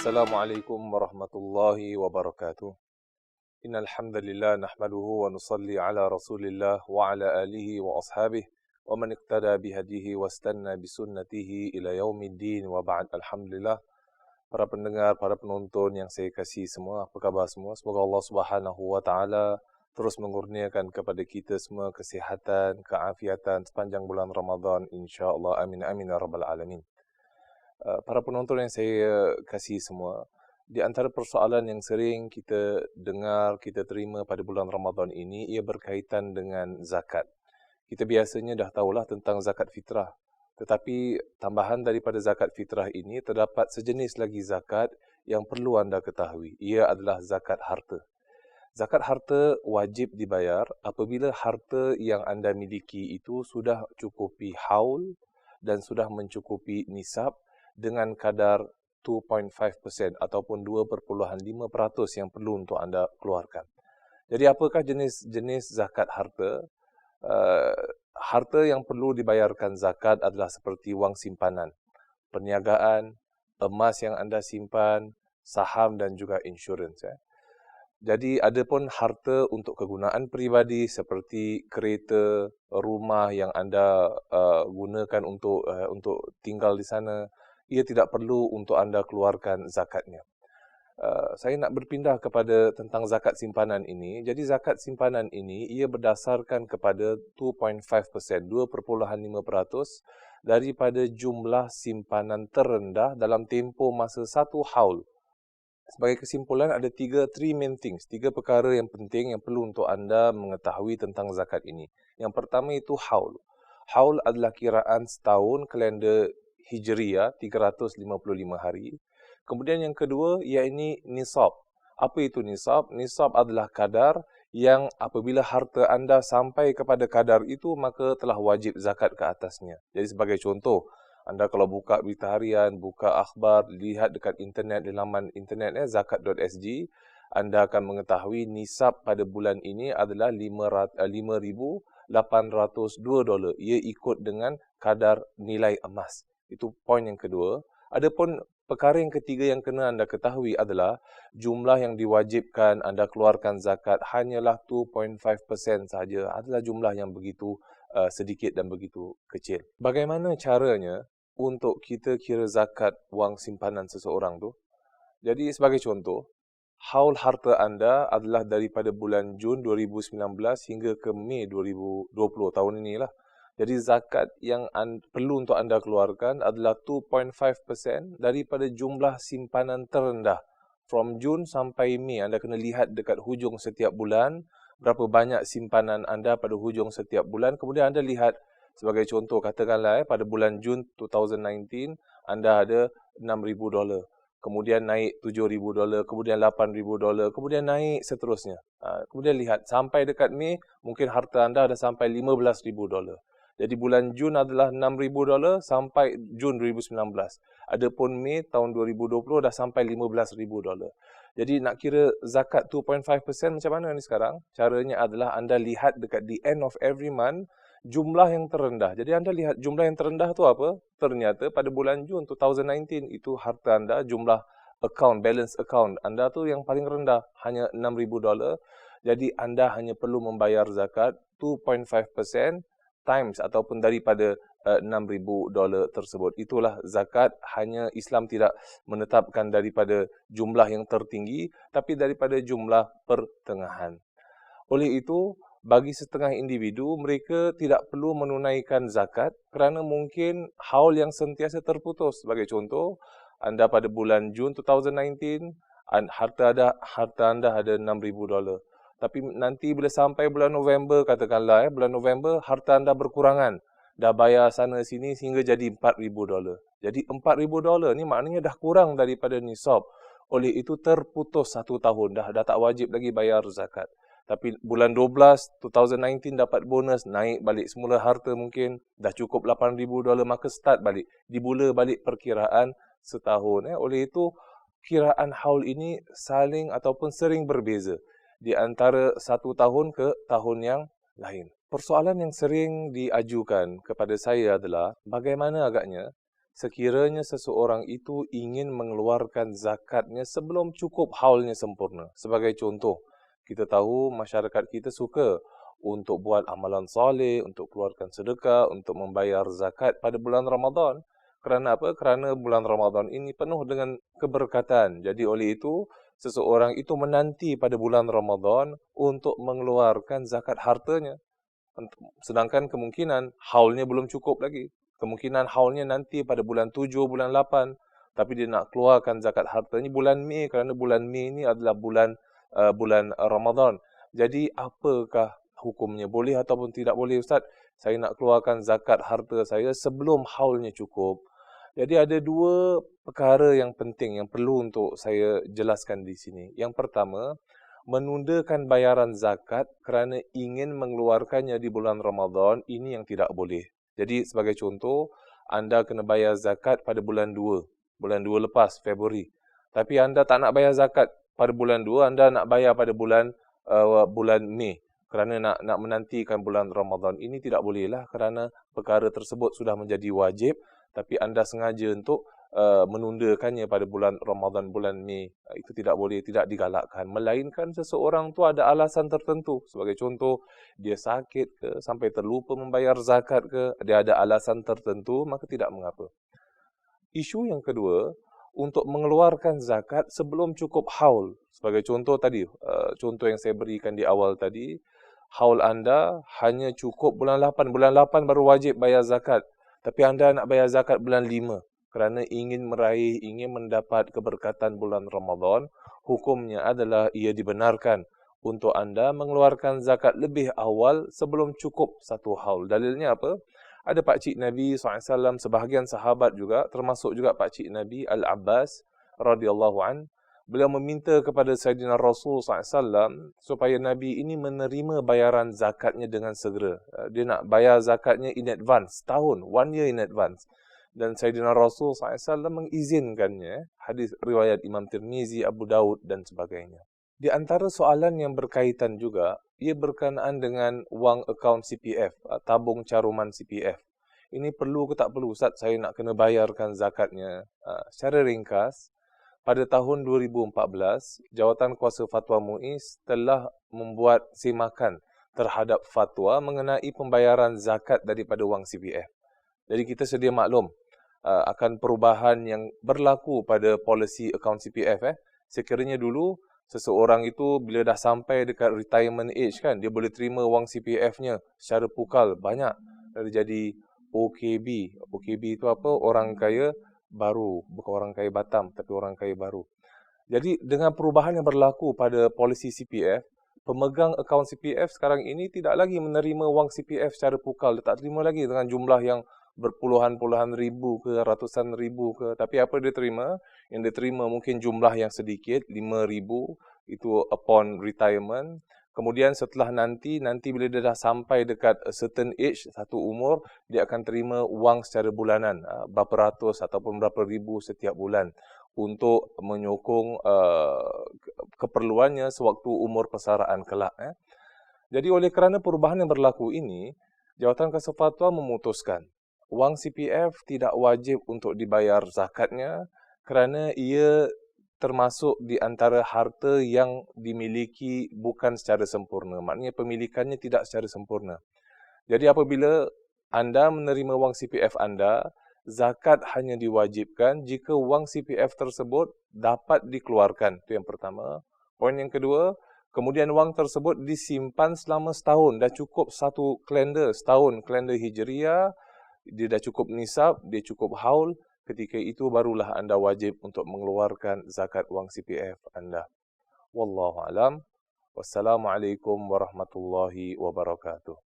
Assalamualaikum warahmatullahi wabarakatuh. Innal hamdalillah nahmaduhu wa nusalli ala Rasulillah wa ala alihi wa ashabihi wa man iqtada bihadihi wastanna bisunnatihi ila yaumiddin wa ba'd. Alhamdulillah, para pendengar, para penonton yang saya kasih semua, apa khabar semua? Semoga Allah Subhanahu wa taala terus mengurniakan kepada kita semua kesihatan, keafiatan sepanjang bulan Ramadan, insya-Allah. Amin amin ya rabbal alamin. Para penonton yang saya kasih semua, di antara persoalan yang sering kita dengar, kita terima pada bulan Ramadan ini, ia berkaitan dengan zakat. Kita biasanya dah tahulah tentang zakat fitrah. Tetapi tambahan daripada zakat fitrah ini, terdapat sejenis lagi zakat yang perlu anda ketahui. Ia adalah zakat harta. Zakat harta wajib dibayar apabila harta yang anda miliki itu sudah cukupi haul dan sudah mencukupi nisab dengan kadar 2.5% ataupun 2.5% yang perlu untuk anda keluarkan. Jadi apakah jenis zakat harta? Harta yang perlu dibayarkan zakat adalah seperti wang simpanan, perniagaan, emas yang anda simpan, saham dan juga insurans. Jadi ada pun harta untuk kegunaan peribadi seperti kereta, rumah yang anda gunakan untuk tinggal di sana, ia tidak perlu untuk anda keluarkan zakatnya. Saya nak berpindah kepada tentang zakat simpanan ini. Jadi zakat simpanan ini ia berdasarkan kepada 2.5%, 2.5% daripada jumlah simpanan terendah dalam tempoh masa satu haul. Sebagai kesimpulan, ada three main things, 3 perkara yang penting yang perlu untuk anda mengetahui tentang zakat ini. Yang pertama itu haul. Haul adalah kiraan setahun kalender Hijriah, 355 hari. Kemudian yang kedua, iaitu nisab. Apa itu nisab? Nisab adalah kadar yang apabila harta anda sampai kepada kadar itu, maka telah wajib zakat ke atasnya. Jadi sebagai contoh, anda kalau buka berita harian, buka akhbar, lihat dekat internet, di laman internet zakat.sg, anda akan mengetahui nisab pada bulan ini adalah $5,802. Ia ikut dengan kadar nilai emas. Itu poin yang kedua. Adapun perkara yang ketiga yang kena anda ketahui adalah jumlah yang diwajibkan anda keluarkan zakat hanyalah 2.5% sahaja. Adalah jumlah yang begitu sedikit dan begitu kecil. Bagaimana caranya untuk kita kira zakat wang simpanan seseorang tu? Jadi sebagai contoh, haul harta anda adalah daripada bulan Jun 2019 hingga ke Mei 2020 tahun inilah. Jadi zakat yang perlu untuk anda keluarkan adalah 2.5% daripada jumlah simpanan terendah. From Jun sampai Mei, anda kena lihat dekat hujung setiap bulan, berapa banyak simpanan anda pada hujung setiap bulan. Kemudian anda lihat, sebagai contoh, katakanlah pada bulan Jun 2019, anda ada $6,000. Kemudian naik $7,000, kemudian $8,000, kemudian naik seterusnya. Kemudian lihat, sampai dekat Mei, mungkin harta anda ada sampai $15,000. Jadi bulan Jun adalah $6,000 sampai Jun 2019. Adapun Mei tahun 2020 dah sampai $15,000. Jadi nak kira zakat 2.5% macam mana ni sekarang? Caranya adalah anda lihat dekat the end of every month, jumlah yang terendah. Jadi anda lihat jumlah yang terendah tu apa? Ternyata pada bulan Jun 2019 itu harta anda, jumlah balance account anda tu yang paling rendah, hanya $6,000. Jadi anda hanya perlu membayar zakat 2.5% times ataupun daripada $6,000 tersebut. Itulah zakat. Hanya Islam tidak menetapkan daripada jumlah yang tertinggi, tapi daripada jumlah pertengahan. Oleh itu, bagi setengah individu, mereka tidak perlu menunaikan zakat kerana mungkin haul yang sentiasa terputus. Sebagai contoh, anda pada bulan Jun 2019, harta anda ada $6,000. Tapi nanti bila sampai bulan November, katakanlah bulan November, harta anda berkurangan. Dah bayar sana sini sehingga jadi $4,000. Jadi $4,000 ni maknanya dah kurang daripada nisab. Oleh itu terputus satu tahun. Dah tak wajib lagi bayar zakat. Tapi bulan 12, 2019 dapat bonus, naik balik semula harta mungkin. Dah cukup $8,000, maka start balik. Dimula balik perkiraan setahun. Oleh itu, kiraan haul ini saling ataupun sering berbeza di antara satu tahun ke tahun yang lain. Persoalan yang sering diajukan kepada saya adalah bagaimana agaknya sekiranya seseorang itu ingin mengeluarkan zakatnya sebelum cukup haulnya sempurna. Sebagai contoh, kita tahu masyarakat kita suka untuk buat amalan soleh, untuk keluarkan sedekah, untuk membayar zakat pada bulan Ramadan. Kerana apa? Kerana bulan Ramadan ini penuh dengan keberkatan. Jadi oleh itu, seseorang itu menanti pada bulan Ramadan untuk mengeluarkan zakat hartanya. Sedangkan kemungkinan haulnya belum cukup lagi. Kemungkinan haulnya nanti pada bulan 7, bulan 8. Tapi dia nak keluarkan zakat hartanya bulan Mei, kerana bulan Mei ini adalah bulan Ramadan. Jadi apakah hukumnya? Boleh ataupun tidak boleh, Ustaz? Saya nak keluarkan zakat harta saya sebelum haulnya cukup. Jadi ada dua perkara yang penting yang perlu untuk saya jelaskan di sini. Yang pertama, menundakan bayaran zakat kerana ingin mengeluarkannya di bulan Ramadan, ini yang tidak boleh. Jadi sebagai contoh, anda kena bayar zakat pada bulan 2. Bulan 2 lepas, Februari. Tapi anda tak nak bayar zakat pada bulan 2, anda nak bayar pada bulan Mei. Kerana nak menantikan bulan Ramadan. Ini tidak bolehlah kerana perkara tersebut sudah menjadi wajib. Tapi anda sengaja untuk menundakannya pada bulan Ramadan, bulan Mei. Itu tidak boleh, tidak digalakkan. Melainkan seseorang tu ada alasan tertentu. Sebagai contoh, dia sakit ke, sampai terlupa membayar zakat ke, dia ada alasan tertentu, maka tidak mengapa. Isu yang kedua, untuk mengeluarkan zakat sebelum cukup haul. Sebagai contoh tadi, contoh yang saya berikan di awal tadi, haul anda hanya cukup bulan 8. Bulan 8 baru wajib bayar zakat. Tapi anda nak bayar zakat bulan 5. Kerana ingin meraih, ingin mendapat keberkatan bulan Ramadan, hukumnya adalah ia dibenarkan untuk anda mengeluarkan zakat lebih awal sebelum cukup satu haul. Dalilnya apa? Ada pakcik Nabi SAW, sebahagian sahabat juga, termasuk juga pakcik Nabi Al-Abbas radhiyallahu an. Beliau meminta kepada Sayyidina Rasul SAW supaya Nabi ini menerima bayaran zakatnya dengan segera. Dia nak bayar zakatnya in advance, tahun, 1 year in advance. Dan Sayyidina Rasul SAW mengizinkannya. Hadis riwayat Imam Tirmizi, Abu Daud dan sebagainya. Di antara soalan yang berkaitan juga, ia berkenaan dengan wang akaun CPF, tabung caruman CPF. Ini perlu ke tak perlu, Ustaz? Saya nak kena bayarkan zakatnya. Secara ringkas, pada tahun 2014, Jawatan Kuasa Fatwa MUIS telah membuat semakan terhadap fatwa mengenai pembayaran zakat daripada wang CPF. Jadi kita sedia maklum akan perubahan yang berlaku pada polisi akaun CPF. Sekiranya dulu, seseorang itu bila dah sampai dekat retirement age kan, dia boleh terima wang CPF-nya secara pukal banyak. Jadi OKB. OKB itu apa? Orang kaya baru. Bukan orang kaya Batam, tapi orang kaya baru. Jadi dengan perubahan yang berlaku pada polisi CPF, pemegang akaun CPF sekarang ini tidak lagi menerima wang CPF secara pukal. Dia tak terima lagi dengan jumlah yang berpuluhan-puluhan ribu ke, ratusan ribu ke. Tapi apa dia terima? Yang dia terima mungkin jumlah yang sedikit, 5,000, itu upon retirement. Kemudian setelah nanti bila dia dah sampai dekat a certain age, satu umur, dia akan terima wang secara bulanan, berapa ratus ataupun berapa ribu setiap bulan untuk menyokong keperluannya sewaktu umur persaraan kelak. Jadi oleh kerana perubahan yang berlaku ini, Jawatan Kuasa Fatwa memutuskan wang CPF tidak wajib untuk dibayar zakatnya kerana ia termasuk di antara harta yang dimiliki bukan secara sempurna. Maknanya pemilikannya tidak secara sempurna. Jadi apabila anda menerima wang CPF anda, zakat hanya diwajibkan jika wang CPF tersebut dapat dikeluarkan. Itu yang pertama. Poin yang kedua, kemudian wang tersebut disimpan selama setahun. Dah cukup satu kalender, setahun kalender Hijriah. Dia dah cukup nisab, dia cukup haul, ketika itu barulah anda wajib untuk mengeluarkan zakat wang CPF anda. Wallahu alam. Wassalamualaikum warahmatullahi wabarakatuh.